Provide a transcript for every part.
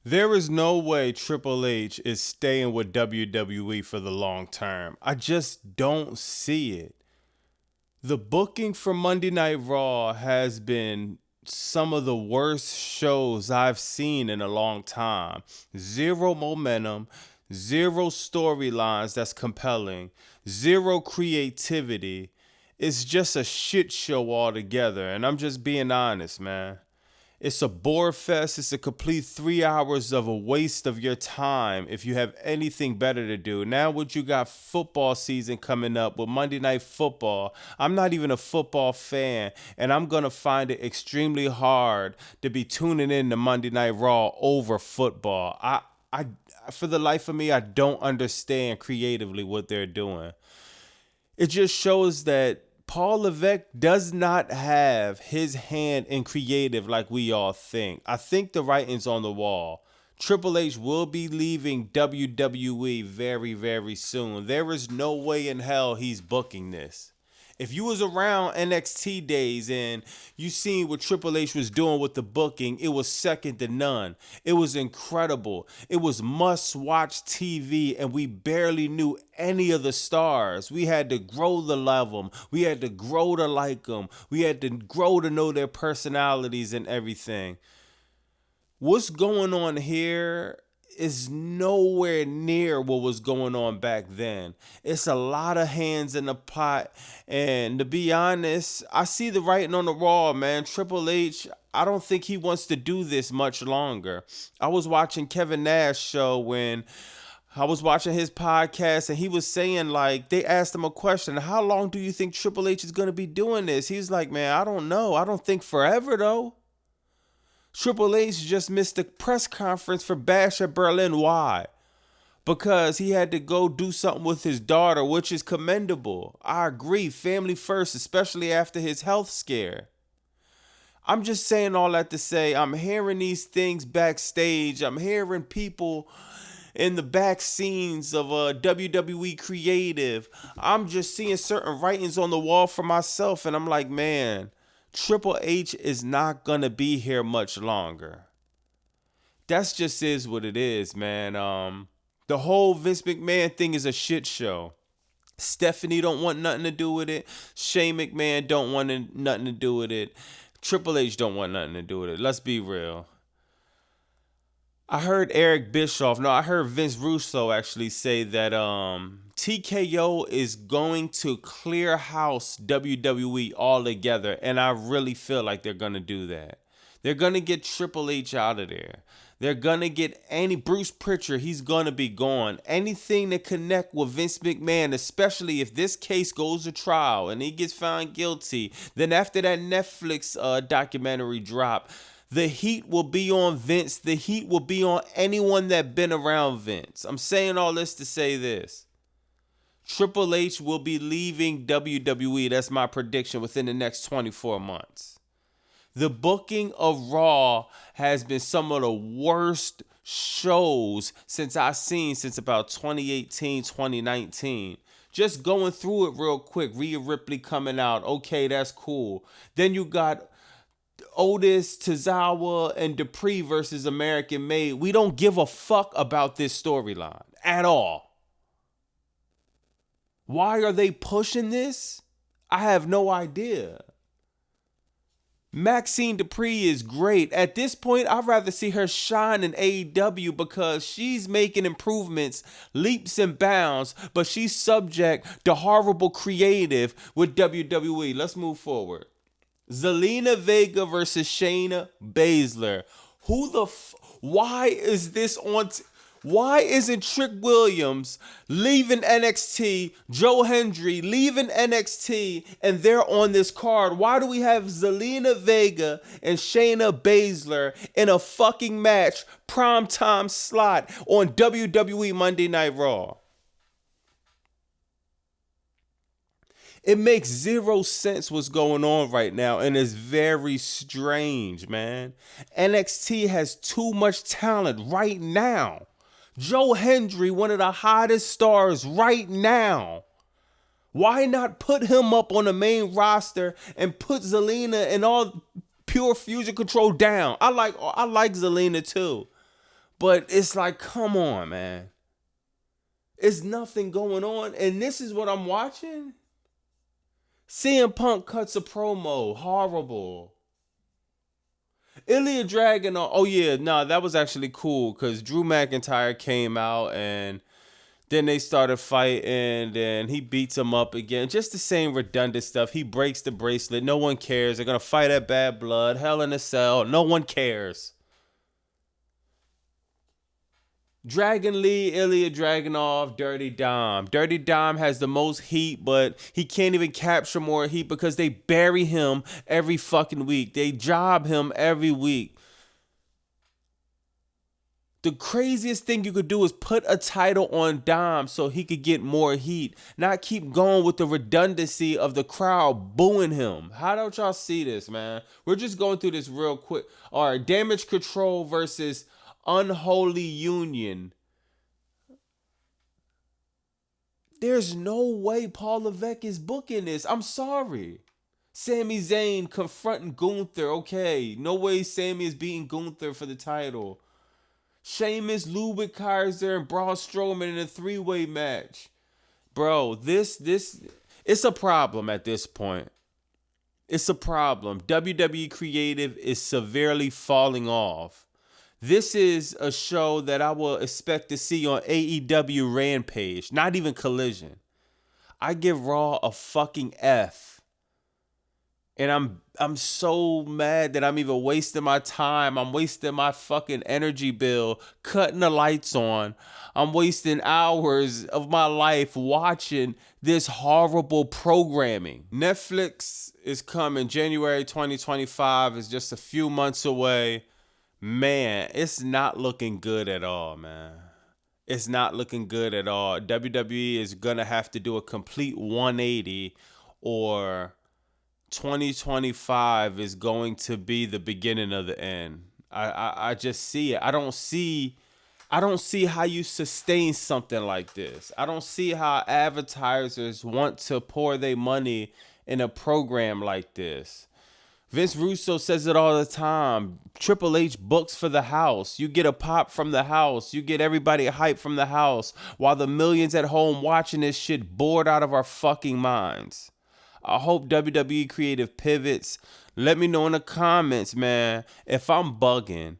There is no way Triple H is staying with WWE for the long term. I just don't see it. The booking for Monday Night Raw has been some of the worst shows I've seen in a long time. Zero momentum, zero storylines that's compelling, zero creativity. It's just a shit show altogether, and I'm just being honest, man. It's a bore fest. It's a complete 3 hours of a waste of your time if you have anything better to do. Now, what you got football season coming up with Monday Night Football. I'm not even a football fan, and I'm going to find it extremely hard to be tuning in to Monday Night Raw over football. I, for the life of me, I don't understand creatively what they're doing. It just shows that Paul Levesque does not have his hand in creative like we all think. I think the writing's on the wall. Triple H will be leaving WWE very, very soon. There is no way in hell he's booking this. If you was around NXT days and you seen what Triple H was doing with the booking, it was second to none. It was incredible. It was must-watch TV, and we barely knew any of the stars. We had to grow to love them. We had to grow to like them. We had to grow to know their personalities and everything. What's going on here is nowhere near what was going on back then. It's a lot of hands in the pot. And to be honest, I see the writing on the wall, man. Triple H, I don't think he wants to do this much longer. I was watching Kevin Nash show when I was watching his podcast, and he was saying, like, they asked him a question, how long do you think Triple H is going to be doing this? He's like, man, I don't know. I don't think forever, though. Triple H just missed the press conference for Bash at Berlin. Why? Because he had to go do something with his daughter, which is commendable. I agree, family first, especially after his health scare. I'm just saying all that to say I'm hearing these things backstage. I'm hearing people in the back scenes of WWE Creative. I'm just seeing certain writings on the wall for myself, and I'm like, man, Triple H is not going to be here much longer. That's just is what it is, man. The whole Vince McMahon thing is a shit show. Stephanie don't want nothing to do with it. Shane McMahon don't want nothing to do with it. Triple H don't want nothing to do with it. Let's be real. I heard I heard Vince Russo actually say that TKO is going to clear house WWE altogether, and I really feel like they're going to do that. They're going to get Triple H out of there. They're going to get Bruce Pritchard, he's going to be gone. Anything to connect with Vince McMahon, especially if this case goes to trial and he gets found guilty, then after that Netflix documentary drop, the heat will be on Vince. The heat will be on anyone that been around Vince. I'm saying all this to say this. Triple H will be leaving WWE. That's my prediction within the next 24 months. The booking of Raw has been some of the worst shows since about 2018, 2019. Just going through it real quick. Rhea Ripley coming out. Okay, that's cool. Then you got Otis, Tozawa, and Dupree versus American Made. We don't give a fuck about this storyline at all. Why are they pushing this? I have no idea. Maxine Dupree is great. At this point, I'd rather see her shine in AEW because she's making improvements, leaps and bounds, but she's subject to horrible creative with WWE. Let's move forward. Zelina Vega versus Shayna Baszler. Why is this on? Why isn't Trick Williams leaving NXT, Joe Hendry leaving NXT, and they're on this card? Why do we have Zelina Vega and Shayna Baszler in a fucking match, primetime slot on WWE Monday Night Raw? It makes zero sense what's going on right now, and it's very strange, man. NXT has too much talent right now. Joe Hendry, one of the hottest stars right now. Why not put him up on the main roster and put Zelina and all Pure Fusion Control down? I like Zelina too. But it's like, come on, man. It's nothing going on. And this is what I'm watching? CM Punk cuts a promo. Horrible. Ilya Dragunov. Oh, yeah. No, that was actually cool because Drew McIntyre came out and then they started fighting and he beats him up again. Just the same redundant stuff. He breaks the bracelet. No one cares. They're going to fight at Bad Blood. Hell in a Cell. No one cares. Dragon Lee, Ilya Dragunov, Dirty Dom. Dirty Dom has the most heat, but he can't even capture more heat because they bury him every fucking week. They job him every week. The craziest thing you could do is put a title on Dom so he could get more heat. Not keep going with the redundancy of the crowd booing him. How don't y'all see this, man? We're just going through this real quick. All right, Damage Control versus Unholy Union. There's no way Paul Levesque is booking this. I'm sorry. Sami Zayn confronting Gunther. Okay, no way Sami is beating Gunther for the title. Sheamus, Ludwig Kaiser, and Braun Strowman in a three-way match. Bro, this it's a problem at this point. It's a problem. WWE Creative is severely falling off. This is a show that I will expect to see on AEW Rampage, not even Collision. I give Raw a fucking F. And I'm so mad that I'm even wasting my time. I'm wasting my fucking energy bill, cutting the lights on. I'm wasting hours of my life watching this horrible programming. Netflix is coming January 2025. It's just a few months away. Man, it's not looking good at all, man. It's not looking good at all. WWE is going to have to do a complete 180 or 2025 is going to be the beginning of the end. I just see it. I don't see how you sustain something like this. I don't see how advertisers want to pour their money in a program like this. Vince Russo says it all the time. Triple H books for the house. You get a pop from the house. You get everybody hyped from the house while the millions at home watching this shit bored out of our fucking minds. I hope WWE Creative pivots. Let me know in the comments, man, if I'm bugging.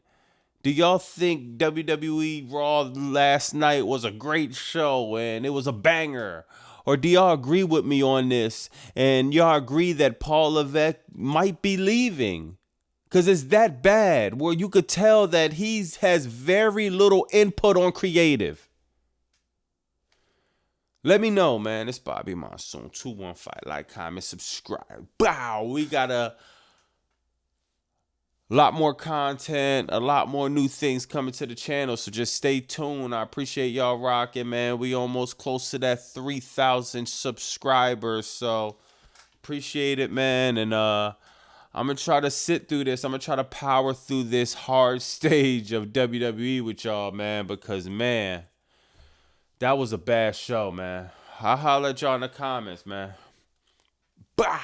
Do y'all think WWE Raw last night was a great show and it was a banger? Or do y'all agree with me on this? And y'all agree that Paul Levesque might be leaving? Because it's that bad where you could tell that he has very little input on creative. Let me know, man. It's Bobby Monsoon. 215. Like, comment, subscribe. Bow. We got a lot more content, a lot more new things coming to the channel. So just stay tuned. I appreciate y'all rocking, man. We almost close to that 3,000 subscribers. So appreciate it, man. And I'm going to try to sit through this. I'm going to try to power through this hard stage of WWE with y'all, man. Because, man, that was a bad show, man. I'll holler at y'all in the comments, man. Bah!